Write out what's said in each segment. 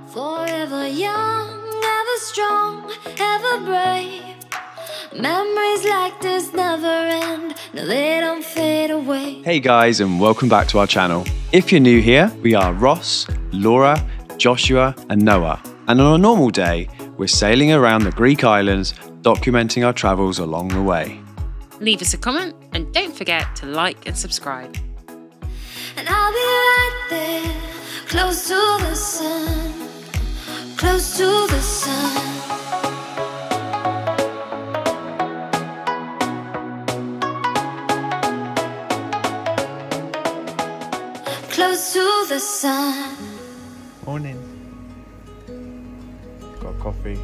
Forever young, ever strong, ever brave. Memories like this never end, no they don't fade away. Hey guys, and welcome back to our channel. If you're new here, we are Ross, Laura, Joshua and Noah. And on a normal day, we're sailing around the Greek islands, documenting our travels along the way. Leave us a comment and don't forget to like and subscribe. And I'll be right there, close to the sun, close to the sun. Close to the sun. Morning. Got coffee.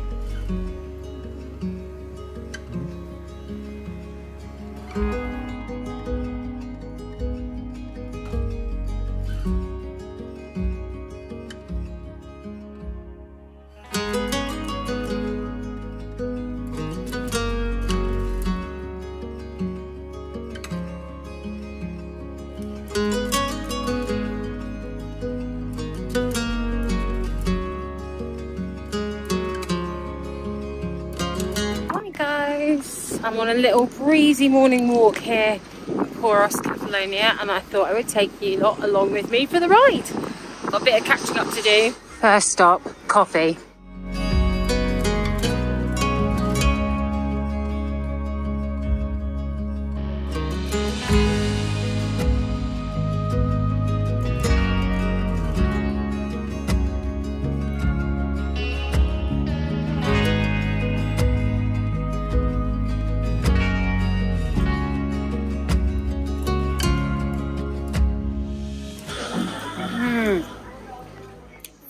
I'm on a little breezy morning walk here in Poros, Kefalonia, and I thought I would take you lot along with me for the ride. Got a bit of catching up to do. First stop, coffee.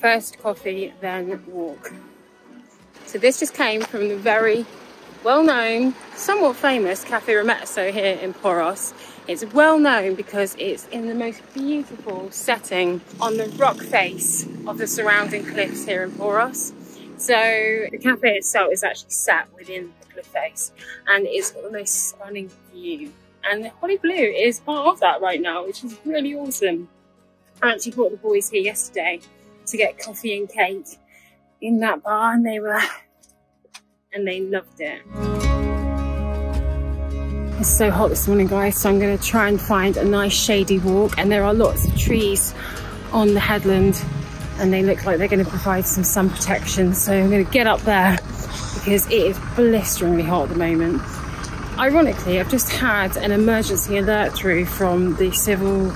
First coffee, then walk. So this just came from the very well-known, somewhat famous Cafe Rometso here in Poros. It's well known because it's in the most beautiful setting on the rock face of the surrounding cliffs here in Poros. So the cafe itself is actually sat within the cliff face and it's got the most stunning view. And the Holly Blue is part of that right now, which is really awesome. I actually brought the boys here yesterday to get coffee and cake in that bar and they loved it. It's so hot this morning guys, so I'm going to try and find a nice shady walk, and there are lots of trees on the headland and they look like they're going to provide some sun protection, so I'm going to get up there because it is blisteringly hot at the moment. Ironically, I've just had an emergency alert through from the civil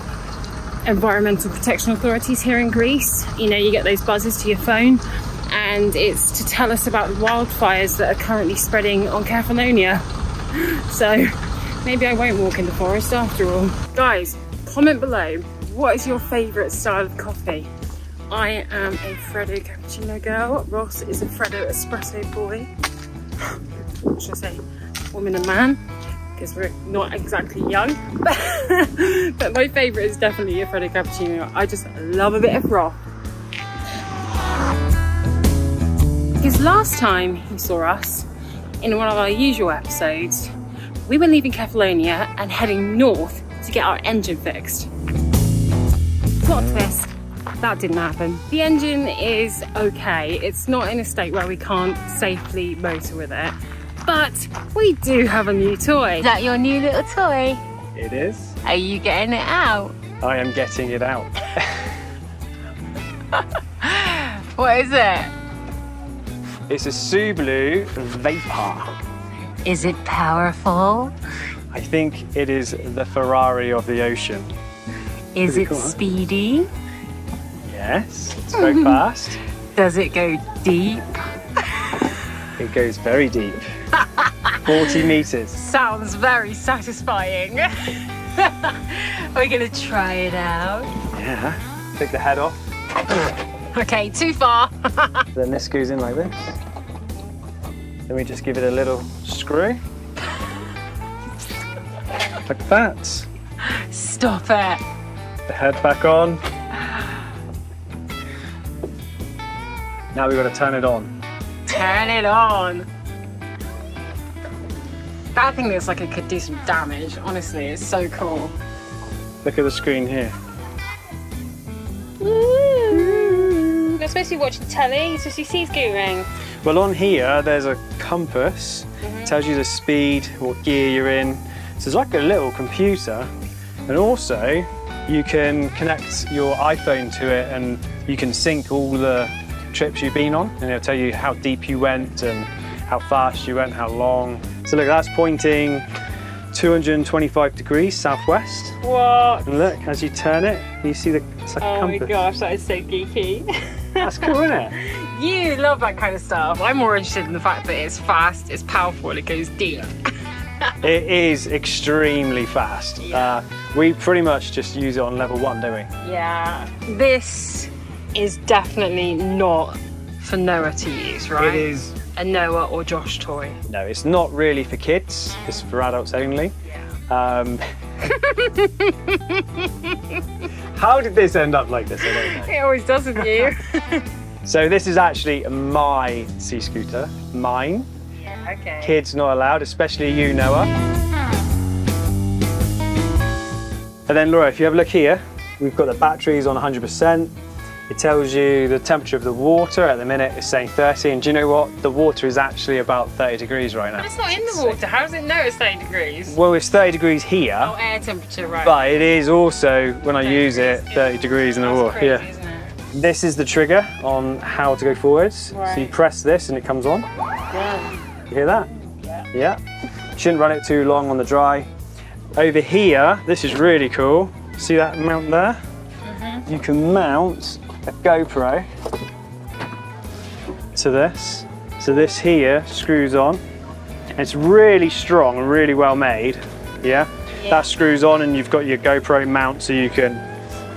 environmental protection authorities here in Greece. You know, you get those buzzes to your phone and it's to tell us about the wildfires that are currently spreading on Kefalonia. So maybe I won't walk in the forest after all. Guys, comment below, what is your favourite style of coffee? I am a Freddo cappuccino girl. Ross is a Freddo espresso boy. What should I say? Woman and man, because we're not exactly young. But my favourite is definitely a Freddo cappuccino. I just love a bit of froth. Because last time you saw us in one of our usual episodes, we were leaving Kefalonia and heading north to get our engine fixed. Plot twist, that didn't happen. The engine is okay. It's not in a state where we can't safely motor with it. But we do have a new toy. Is that your new little toy? It is. Are you getting it out? I am getting it out. What is it? It's a Sublue Vapor. Is it powerful? I think it is the Ferrari of the ocean. Is it cool, speedy? Yes, it's very fast. Does it go deep? It goes very deep. 40 meters. Sounds very satisfying. We're gonna try it out. Yeah. Take the head off. Okay, too far. Then this goes in like this. Then we just give it a little screw. Like that. Stop it. The head back on. Now we've got to turn it on. Turn it on. That thing looks like it could do some damage. Honestly, it's so cool. Look at the screen here. Ooh. supposed to be watching telly, you're supposed to see scootering. Well, on here, there's a compass. Tells you the speed, what gear you're in. So it's like a little computer. And also, you can connect your iPhone to it and you can sync all the trips you've been on. And it'll tell you how deep you went and how fast you went, how long. So look, that's pointing 225 degrees southwest. What? And look, as you turn it, you see it's like a compass. Oh my gosh, that is so geeky. That's cool, isn't it? You love that kind of stuff. I'm more interested in the fact that it's fast, it's powerful, and it goes deep. It is extremely fast. Yeah. We pretty much just use it on level 1, don't we? Yeah. This is definitely not for Noah to use, right? It is. A Noah or Josh toy. No, it's not really for kids. It's for adults only. Yeah. How did this end up like this? I don't know. It always does with you. So this is actually my sea scooter, mine. Yeah, okay. Kids not allowed, especially you, Noah. And then Laura, if you have a look here, we've got the batteries on 100%. It tells you the temperature of the water. At the minute it's saying 30, and do you know what? The water is actually about 30 degrees right now. But it's not in the water. How does it know it's 30 degrees? Well, it's 30 degrees here. Oh, air temperature, right. But it is also, when I use it, 30 degrees in the water. Crazy, Yeah. isn't it? This is the trigger on how to go forwards. Right. So you press this and it comes on. Yeah. You hear that? Yeah. Yeah. Shouldn't run it too long on the dry. Over here, this is really cool. See that mount there? You can mount a GoPro to this. So this here screws on. And it's really strong and really well made. Yeah? That screws on and you've got your GoPro mount so you can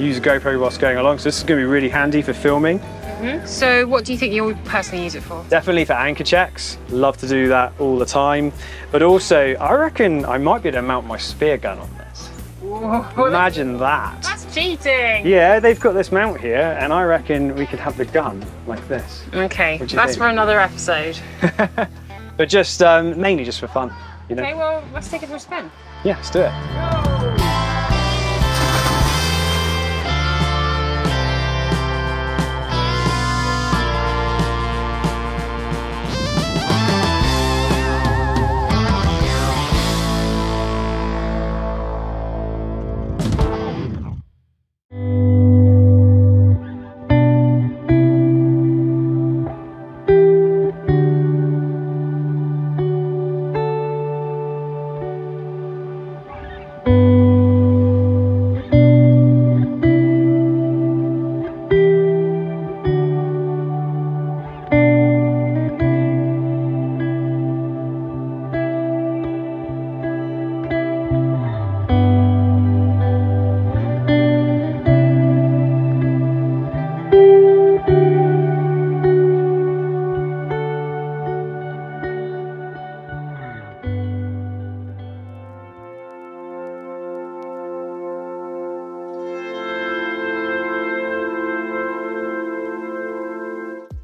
use a GoPro whilst going along. So this is going to be really handy for filming. So what do you think you'll personally use it for? Definitely for anchor checks. Love to do that all the time. But also, I reckon I might be able to mount my spear gun on this. Whoa, Imagine that. That's cheating. Yeah, they've got this mount here, and I reckon we could have the gun like this. Okay, What do you that's think? for another episode. But just mainly just for fun, you know? Okay, well, let's take it for a spin. Yeah, let's do it.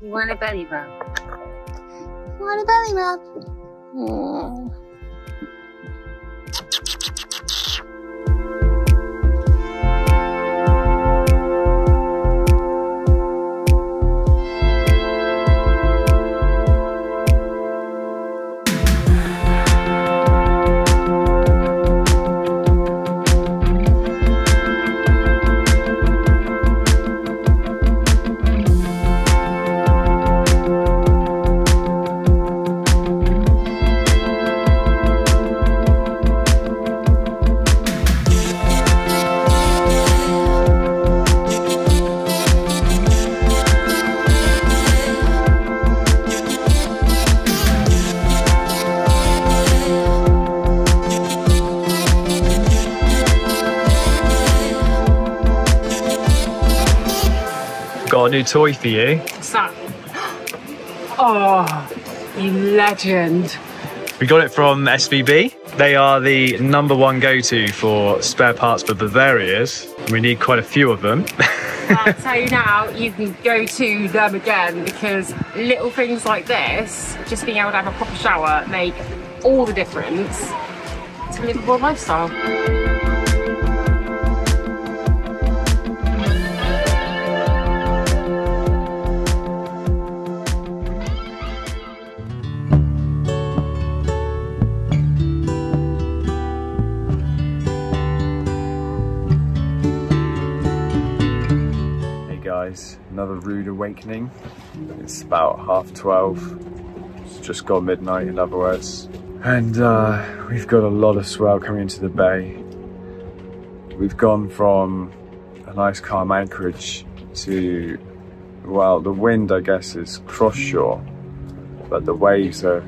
You want a belly rub? You want a belly rub? Oh. Got a new toy for you. What's that? Oh, you legend. We got it from SVB. They are the #1 go-to for spare parts for Bavarias. We need quite a few of them. I'll tell you now, you can go to them again because little things like this, just being able to have a proper shower, make all the difference to live a good lifestyle. another rude awakening. It's about 12:30. It's just gone midnight, in other words. And we've got a lot of swell coming into the bay. We've gone from a nice calm anchorage to, well, the wind I guess is cross shore, but the waves are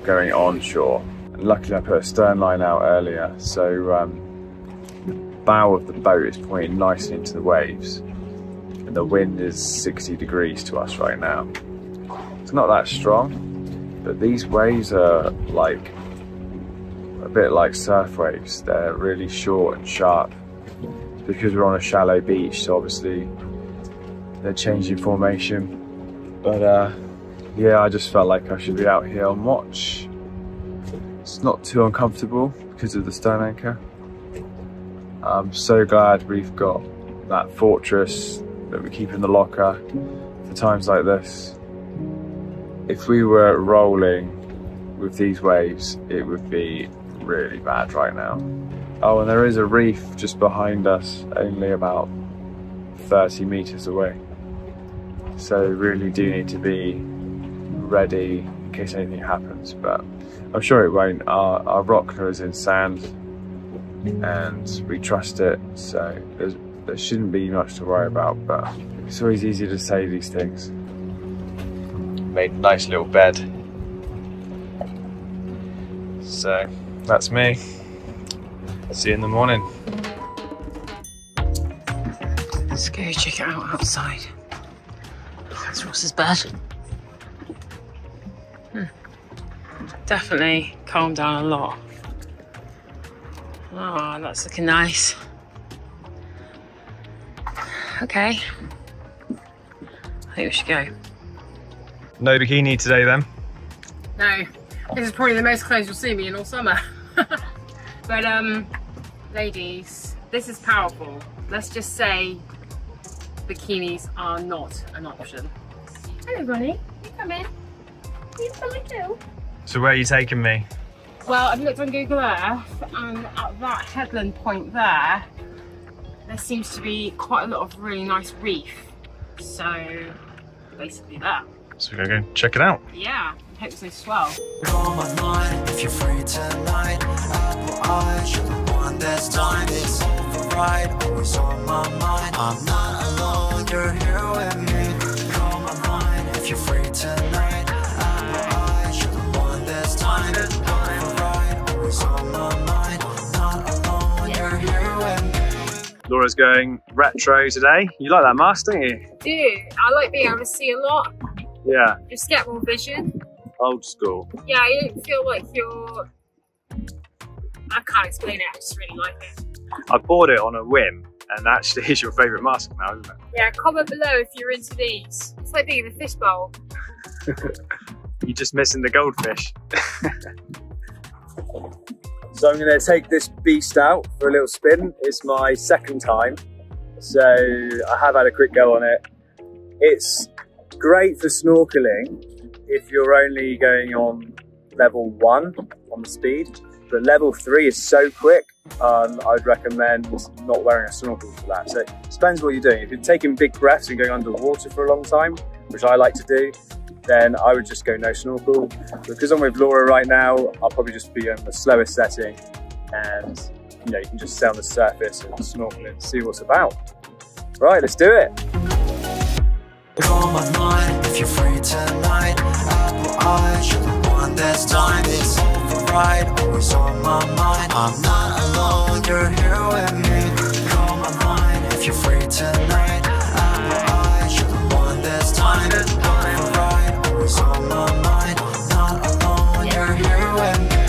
going onshore. And luckily I put a stern line out earlier, so the bow of the boat is pointing nicely into the waves, and the wind is 60 degrees to us right now. It's not that strong, but these waves are like a bit like surf waves. They're really short and sharp. It's because we're on a shallow beach, so obviously they're changing formation. But yeah, I just felt like I should be out here on watch. It's not too uncomfortable because of the stern anchor. I'm so glad we've got that fortress that we keep in the locker for times like this. If we were rolling with these waves, it would be really bad right now. Oh, and there is a reef just behind us, only about 30 meters away. So we really do need to be ready in case anything happens, but I'm sure it won't. Our rocker is in sand and we trust it, so there shouldn't be much to worry about, but it's always easy to say these things. Made a nice little bed. So that's me. See you in the morning. Let's go check it out outside. That's Ross's bed. Definitely calmed down a lot. Oh, that's looking nice. Okay. I think we should go. No bikini today then? No, this is probably the most clothes you'll see me in all summer. But ladies, this is powerful. Let's just say bikinis are not an option. Hello, Ronnie. You come in. You come in too. So where are you taking me? Well, I've looked on Google Earth, and at that headland point there seems to be quite a lot of really nice reef. So basically that. So we're gonna go check it out. Yeah, I hope there's no swell. On my mind, if you're free tonight, apple eyes, you're the one that's time. It's over right, always on my mind. I'm not alone, you're here with me. Call my mind, if you're free tonight, apple eyes, you're the one that's time. It's over right, always on my mind. I'm not alone, you're here with me. Laura's going retro today. You like that mask, don't you? Do. I like being able to see a lot. Yeah. Just get more vision. Old school. Yeah, you don't feel like you're... I can't explain it, I just really like it. I bought it on a whim, and actually it's your favourite mask now, isn't it? Yeah, comment below if you're into these. It's like being in a fishbowl. You're just missing the goldfish. So I'm going to take this beast out for a little spin. It's my second time, so I have had a quick go on it. It's great for snorkeling if you're only going on level 1 on the speed, but level 3 is so quick, I'd recommend not wearing a snorkel for that. So it depends what you're doing. If you're taking big breaths and going underwater for a long time, which I like to do, then I would just go no snorkel. Because I'm with Laura right now, I'll probably just be on the slowest setting, and you know, you can just stay on the surface and snorkel and see what's about. Right, let's do it. On my mind, if you're free tonight, apple eyes, you're the one that's time. It's over right, always on my mind. I'm not alone, you're here with me. Call my mind, if you're free tonight, apple eyes, you're the one that's time. It's over right, always on my mind. I'm not alone, you're here with me.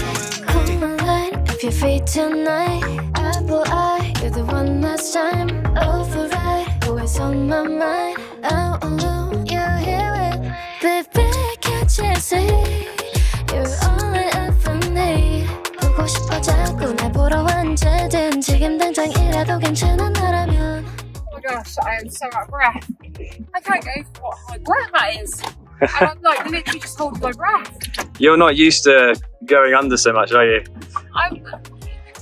Come alive if you're free tonight. Apple eye, you're the one that's time. Override, always on my mind. Out alone, you're here with me. Baby, can't you see? You're all I ever need. 보고 싶어 자꾸 날 보러 언제든 지금 당장이라도 괜찮아 너라면. Oh my gosh, I am so out of breath. I can't go for what hard work that is. And I'm like literally just holding my breath. You're not used to going under so much, are you?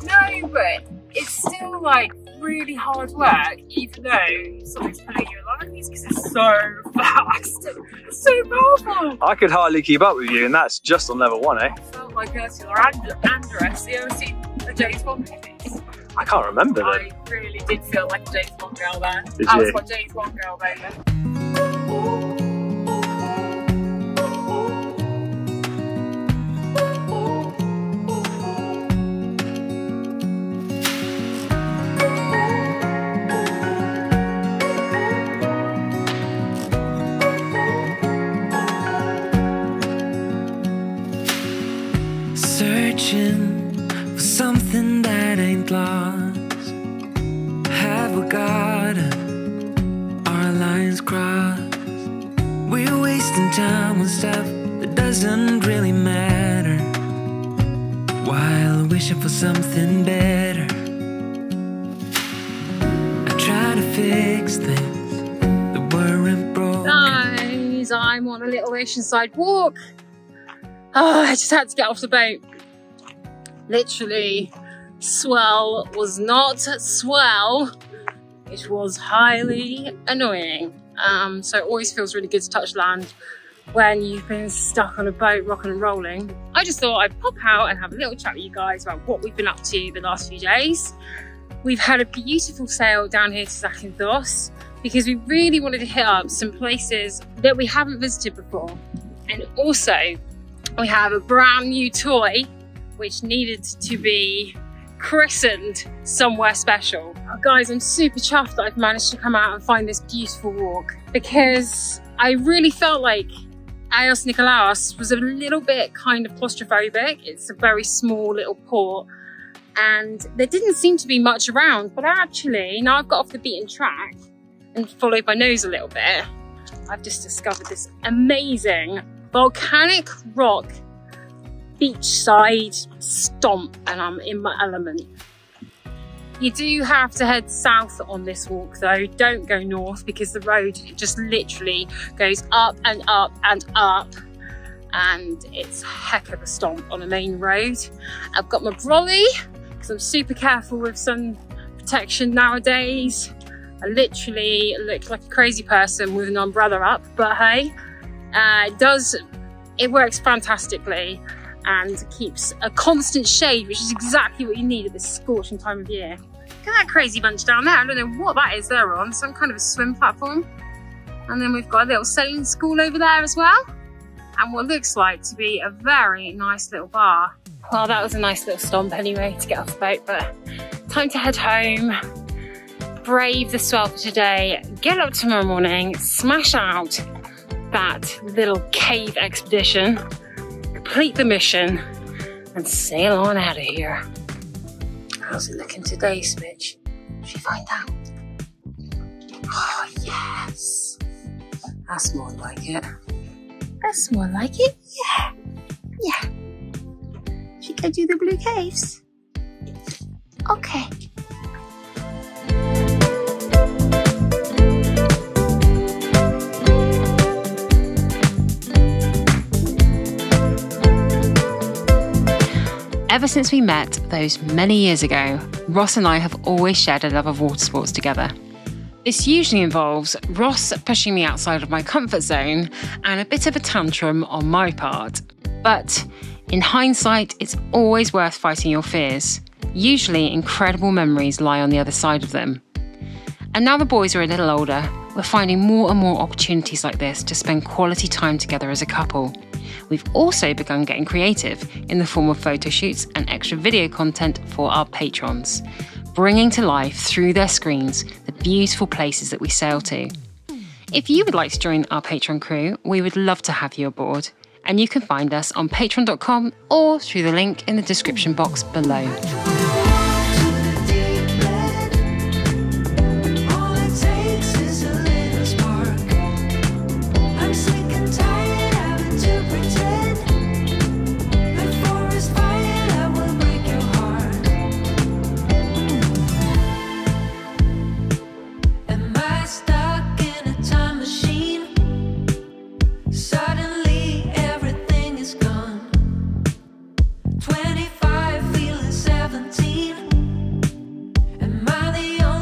No, but it's still like really hard work, even though something's pulling you along these, because it's so fast. It's so powerful. I could hardly keep up with you, and that's just on level 1, eh? I felt like Ursula Andress. You ever seen the James Bond movies? I can't remember them. I really did feel like a James Bond girl then. Did I was you? my James Bond girl baby. Searching for something that ain't lost. Have we got our lines crossed? We're wasting time on stuff that doesn't really matter, while wishing for something better. I try to fix things that weren't broken. Guys, I'm on a little oceanside walk. Oh, I just had to get off the boat. Literally, swell was not swell. It was highly annoying. So it always feels really good to touch land when you've been stuck on a boat rocking and rolling. I just thought I'd pop out and have a little chat with you guys about what we've been up to the last few days. We've had a beautiful sail down here to Zakynthos because we really wanted to hit up some places that we haven't visited before. And also, we have a brand new toy which needed to be christened somewhere special. Guys, I'm super chuffed that I've managed to come out and find this beautiful walk, because I really felt like Agios Nicolaos was a little bit kind of claustrophobic. It's a very small little port and there didn't seem to be much around, but actually now I've got off the beaten track and followed my nose a little bit, I've just discovered this amazing volcanic rock beachside stomp, and I'm in my element. You do have to head south on this walk though, don't go north, because the road just literally goes up and up and up, and it's a heck of a stomp on a main road. I've got my brolly because I'm super careful with sun protection nowadays. I literally look like a crazy person with an umbrella up, but hey, it works fantastically and keeps a constant shade, which is exactly what you need at this scorching time of year. Look at that crazy bunch down there. I don't know what that is they're on, some kind of a swim platform. And then we've got a little sailing school over there as well, and what looks like to be a very nice little bar. Well, that was a nice little stomp anyway to get off the boat, but time to head home, brave the swell for today, get up tomorrow morning, smash out that little cave expedition, complete the mission, and sail on out of here. How's it looking today, Smidge? Should we find out? Oh, yes. That's more like it. That's more like it, yeah. Yeah. Should we go do the blue caves? Okay. Ever since we met those many years ago, Ross and I have always shared a love of water sports together. This usually involves Ross pushing me outside of my comfort zone and a bit of a tantrum on my part. But in hindsight, it's always worth fighting your fears. Usually incredible memories lie on the other side of them. And now the boys are a little older, we're finding more and more opportunities like this to spend quality time together as a couple. We've also begun getting creative in the form of photo shoots and extra video content for our patrons, bringing to life through their screens the beautiful places that we sail to. If you would like to join our Patreon crew, we would love to have you aboard, and you can find us on patreon.com or through the link in the description box below. Am I the only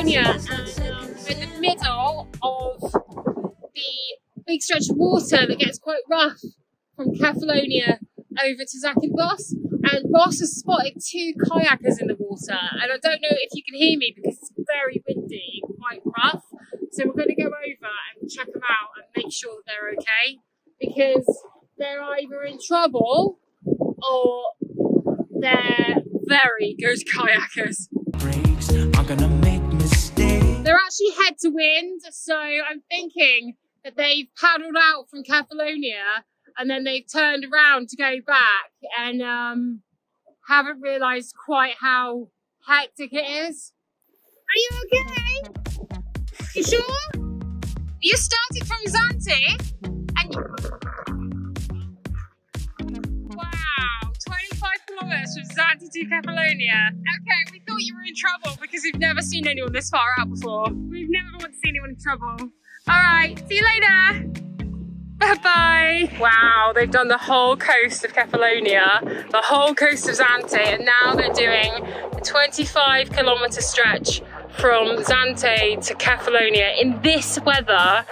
Kefalonia, and we're in the middle of the big stretch of water that gets quite rough from Kefalonia over to Zakynthos. And Ross has spotted 2 kayakers in the water, and I don't know if you can hear me because it's very windy and quite rough. So we're going to go over and check them out and make sure that they're okay, because they're either in trouble or they're very good kayakers. I'm gonna make mistakes. They're actually head to wind, so I'm thinking that they've paddled out from Kefalonia and then they've turned around to go back and haven't realised quite how hectic it is. Are you okay? You sure? You started from Zante and wow, 25 kilometres from Zante to Kefalonia. Okay, we thought you were in trouble because we've never seen anyone this far out before. We've never wanted to see anyone in trouble. All right, see you later. Bye-bye. Wow, they've done the whole coast of Kefalonia, the whole coast of Zante, and now they're doing a 25 kilometre stretch from Zante to Kefalonia in this weather.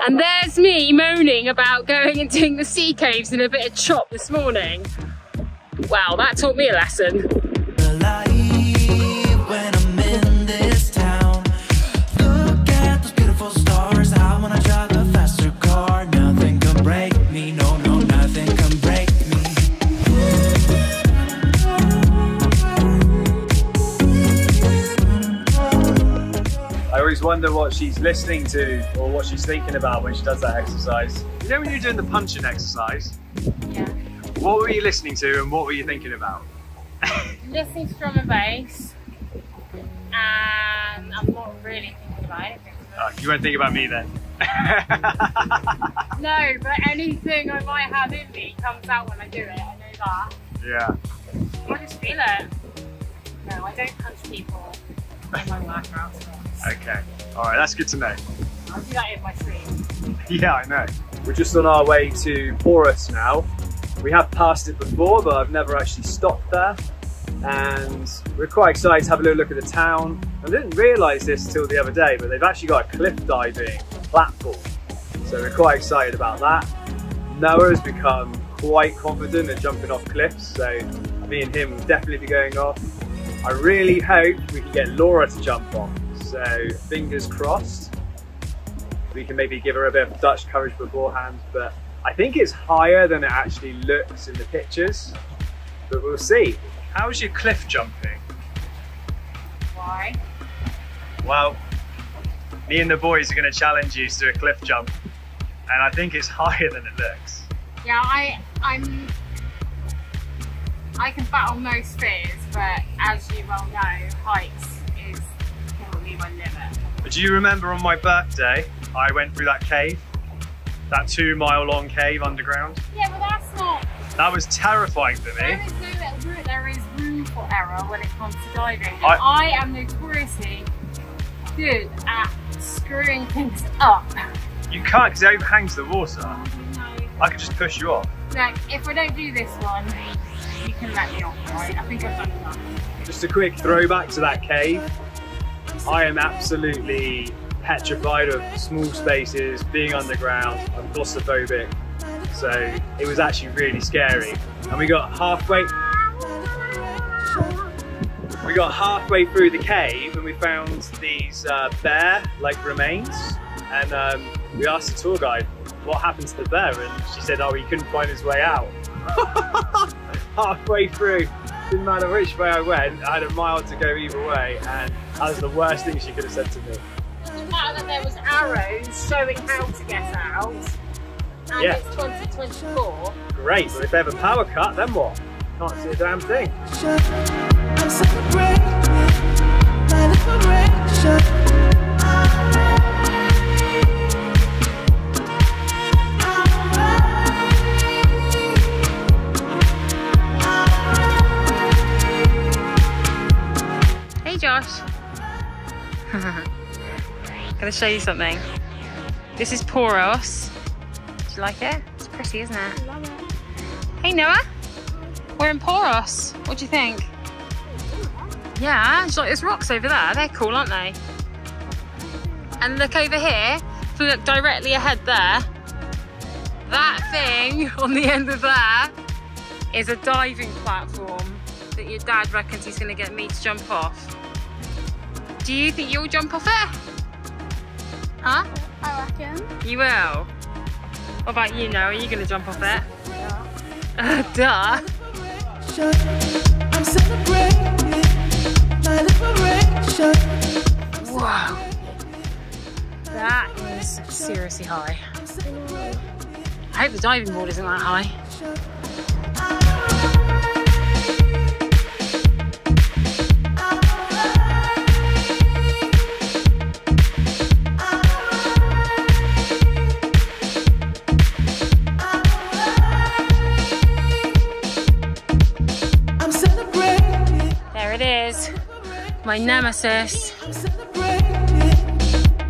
And there's me moaning about going and doing the sea caves in a bit of chop this morning. Wow, that taught me a lesson. When I'm in this town, look at those beautiful stars. I wanna drive a faster car. Nothing can break me. No, no, nothing can break me. I always wonder what she's listening to or what she's thinking about when she does that exercise. You know when you're doing the punching exercise? Yeah. What were you listening to and what were you thinking about? Listening to drum and bass, and I'm not really thinking about anything. Oh, you won't think about me then. No, but anything I might have in me comes out when I do it, I know that. Yeah. I just feel it. No, I don't punch people in my workouts. Okay. Alright, that's good to know. I'll do that in my sleep. Yeah, I know. We're just on our way to Poros now. We have passed it before, but I've never actually stopped there. And we're quite excited to have a little look at the town. I didn't realise this till the other day, but they've actually got a cliff diving platform. So we're quite excited about that. Noah has become quite confident at jumping off cliffs, so me and him will definitely be going off. I really hope we can get Laura to jump off, so fingers crossed. We can maybe give her a bit of Dutch courage beforehand, but I think it's higher than it actually looks in the pictures, but we'll see. How's your cliff jumping? Why? Well, me and the boys are going to challenge you to a cliff jump, and I think it's higher than it looks. Yeah, I can battle most fears, but as you well know, heights is probably my limit. But do you remember on my birthday, I went through that cave? That 2-mile long cave underground? Yeah, but that's not... That was terrifying for me. There is room for error when it comes to diving. And I am notoriously good at screwing things up. You can't, because it overhangs the water. No. I could just push you off. Like, if I don't do this one, you can let me off, right? I think I've done enough. Just a quick throwback to that cave. I am absolutely petrified of small spaces, being underground. I'm claustrophobic. So it was actually really scary. And we got halfway through the cave and we found these bear-like remains. And we asked the tour guide what happened to the bear, and she said, oh, he couldn't find his way out. Halfway through, didn't matter which way I went, I had a mile to go either way, and that was the worst thing she could have said to me. The fact that there was arrows showing how to get out, and yeah. It's 2024. Great, but if they have a power cut, then what? Can't see a damn thing. Hey Josh. Gonna show you something. This is Poros. Do you like it? It's pretty, isn't it? Love it. Hey Noah. We're in Poros. What do you think? Yeah, it's like there's rocks over there. They're cool, aren't they? And look over here, if we look directly ahead there, that thing on the end of there is a diving platform that your dad reckons he's going to get me to jump off. Do you think you'll jump off it? Huh? I reckon. You will? What about you, Noah? Are you going to jump off it? Yeah. Duh. I'm celebrating my liberation. Wow. That is seriously high. I hope the diving board isn't that high. There it is, my nemesis. I'm celebrating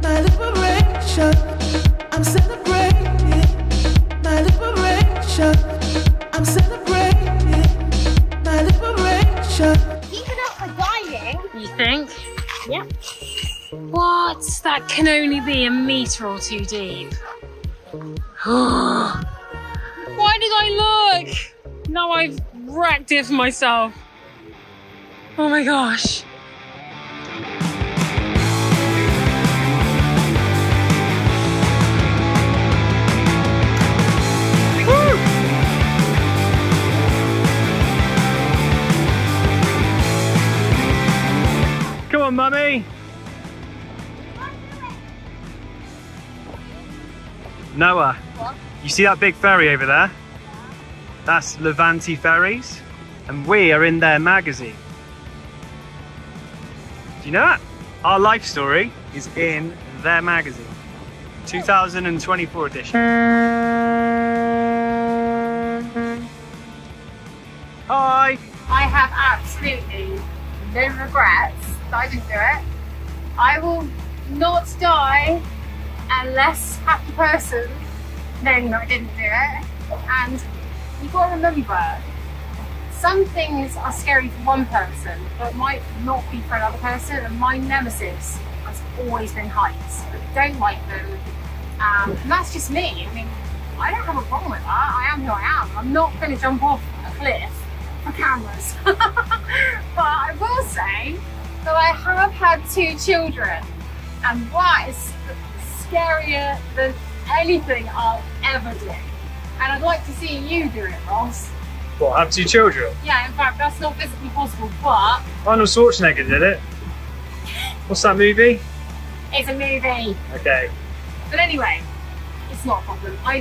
my liberation. I'm celebrating my liberation. I'm celebrating my liberation. Even up for diving. You think? Yeah. What? That can only be a metre or two deep. Why did I look? Now I've wrecked it for myself. Oh my gosh. Woo! Come on, mummy. Noah, What? you see that big ferry over there? That's Levante Ferries, and we are in their magazine. Do you know that? Our life story is in their magazine. 2024 edition. Hi! I have absolutely no regrets that I didn't do it. I will not die unless half the person knowing that I didn't do it. And you've got to remember, some things are scary for one person, but might not be for another person. And my nemesis has always been heights. I don't like them. And that's just me. I mean, I don't have a problem with that. I am who I am. I'm not going to jump off a cliff for cameras. But I will say that I have had 2 children, and that is scarier than anything I'll ever do. And I'd like to see you do it, Ross. What, have 2 children? Yeah, in fact, that's not physically possible, but Arnold Schwarzenegger did it. What's that movie? it's a movie. Okay. But anyway, it's not a problem. I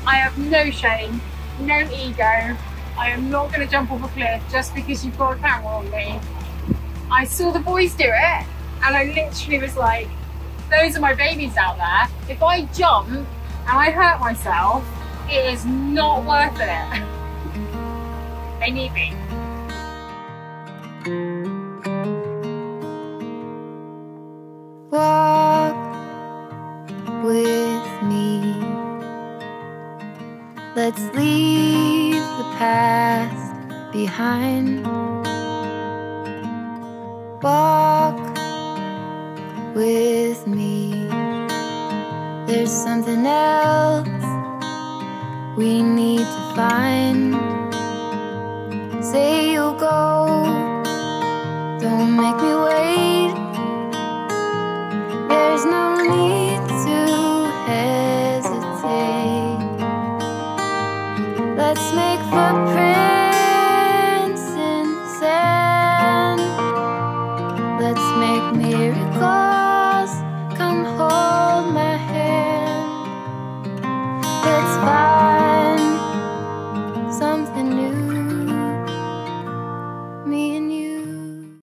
have no shame, no ego. I am not going to jump off a cliff just because you've got a camera on me. I saw the boys do it, and I literally was like, those are my babies out there. If I jump and I hurt myself, it is not worth it. They need me. Walk with me. Let's leave the past behind. Walk with me. There's something else we need to find. Say you'll go, don't make me wait. There's no need to hesitate. Let's make footprints in the sand. Let's make miracles.